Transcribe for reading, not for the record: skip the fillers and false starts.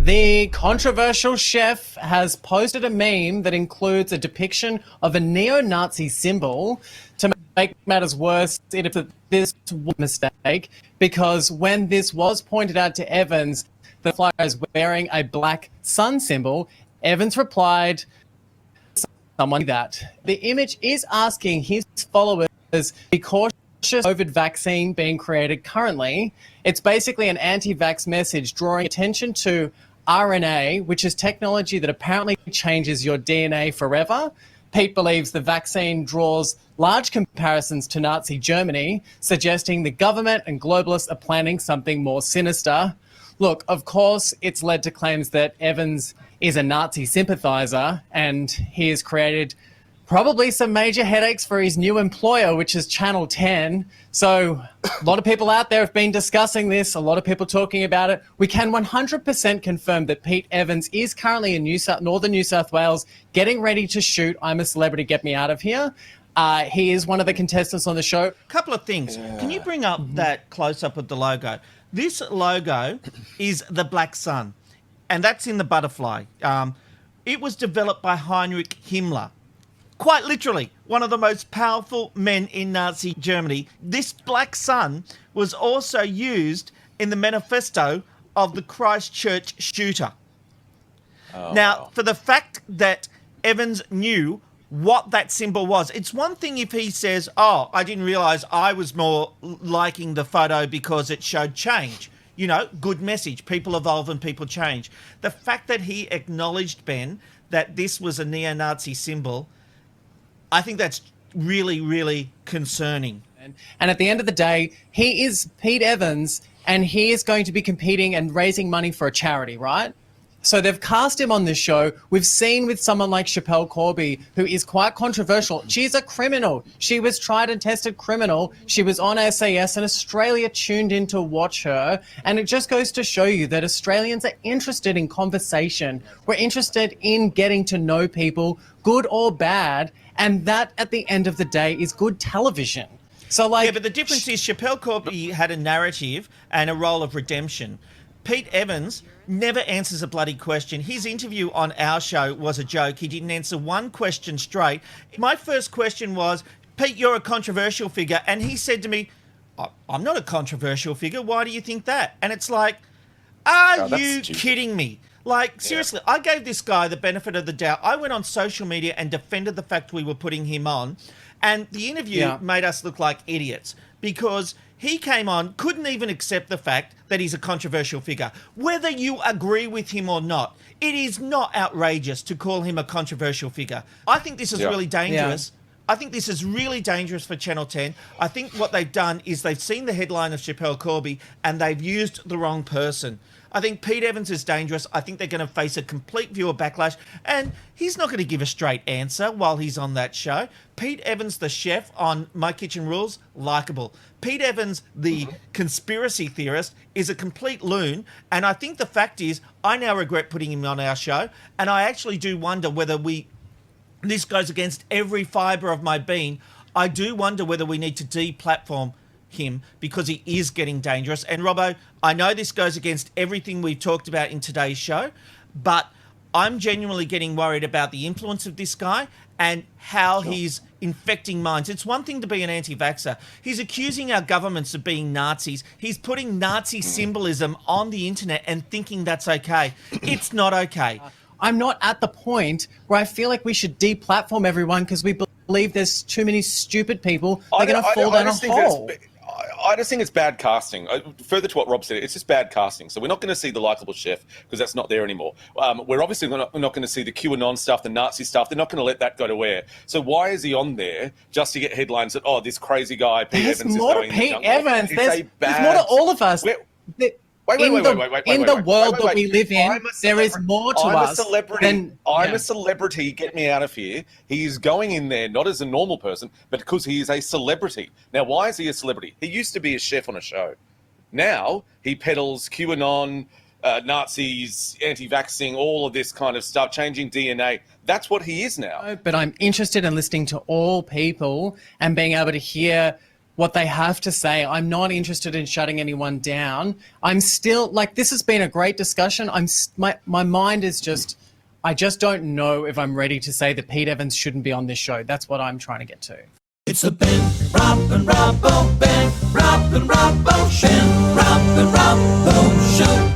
The controversial chef has posted a meme that includes a depiction of a neo-Nazi symbol. To make matters worse, it is this was a mistake, because when this was pointed out to Evans, the flyer is wearing a black sun symbol. Evans replied, someone that. The image is asking his followers to be cautious of COVID vaccine being created currently. It's basically an anti-vax message drawing attention to RNA, which is technology that apparently changes your DNA forever. Pete believes the vaccine draws large comparisons to Nazi Germany, suggesting the government and globalists are planning something more sinister. Look, of course, it's led to claims that Evans is a Nazi sympathiser, and he has created probably some major headaches for his new employer, which is Channel 10. So a lot of people out there have been discussing this, a lot of people talking about it. We can 100% confirm that Pete Evans is currently in northern New South Wales getting ready to shoot I'm a Celebrity, Get Me Out of Here. He is one of the contestants on the show. Couple of things. Can you bring up that close-up of the logo? This logo is the Black Sun, and that's in the butterfly. It was developed by Heinrich Himmler. Quite literally, one of the most powerful men in Nazi Germany. This black sun was also used in the manifesto of the Christchurch shooter. Now, for the fact that Evans knew what that symbol was, it's one thing if he says, oh, I didn't realise I was more liking the photo because it showed change. You know, good message. People evolve and people change. The fact that he acknowledged, Ben, that this was a neo-Nazi symbol, I think that's really, really concerning. And at the end of the day, he is Pete Evans, and he is going to be competing and raising money for a charity, right? So they've cast him on this show. We've seen with someone like Chappelle Corby, who is quite controversial. She's a criminal. She was tried and tested criminal. She was on SAS, and Australia tuned in to watch her. And it just goes to show you that Australians are interested in conversation. We're interested in getting to know people, good or bad. And that, at the end of the day, is good television. So, like, yeah, but the difference is Chappelle Corby had a narrative and a role of redemption. Pete Evans never answers a bloody question. His interview on our show was a joke. He didn't answer one question straight. My first question was, Pete, you're a controversial figure. And he said to me, I'm not a controversial figure. Why do you think that? And it's like, are you kidding me? Like, seriously, I gave this guy the benefit of the doubt. I went on social media and defended the fact we were putting him on. And the interview made us look like idiots because he came on, couldn't even accept the fact that he's a controversial figure. Whether you agree with him or not, it is not outrageous to call him a controversial figure. I think this is really dangerous. I think this is really dangerous for Channel 10. I think what they've done is they've seen the headline of Chappelle Corby and they've used the wrong person. I think Pete Evans is dangerous. I think they're going to face a complete viewer backlash, and he's not going to give a straight answer while he's on that show. Pete Evans, the chef on My Kitchen Rules, likeable. Pete Evans, the conspiracy theorist, is a complete loon, and I think the fact is I now regret putting him on our show, and I actually do wonder whether this goes against every fibre of my being. I do wonder whether we need to deplatform him because he is getting dangerous. And Robbo, I know this goes against everything we've talked about in today's show, but I'm genuinely getting worried about the influence of this guy and how he's infecting minds. It's one thing to be an anti-vaxxer. He's accusing our governments of being Nazis. He's putting Nazi symbolism on the internet and thinking that's okay. It's not okay. I'm not at the point where I feel like we should deplatform everyone because we believe there's too many stupid people. They're going to fall down a hole. I just think it's bad casting. Further to what Rob said, it's just bad casting. So we're not going to see the likeable chef because that's not there anymore. We're obviously not going to see the QAnon stuff, the Nazi stuff. They're not going to let that go to air. So why is he on there just to get headlines that, oh, this crazy guy, Pete Evans, is going in the jungle? There's more to all of us. Wait, in the world that we live in, there is more to us. I'm a celebrity, get me out of here. He's going in there not as a normal person, but because he is a celebrity. Now, why is he a celebrity? He used to be a chef on a show. Now, he peddles QAnon, Nazis, anti-vaxxing, all of this kind of stuff, changing DNA. That's what he is now. But I'm interested in listening to all people and being able to hear what they have to say. I'm not interested in shutting anyone down. I'm still, like, this has been a great discussion. My mind is just, I just don't know if I'm ready to say that Pete Evans shouldn't be on this show. That's what I'm trying to get to. It's the Ben, Rob and Robbo, Ben, Rob and Robbo, Ben, Rob and Robbo Show.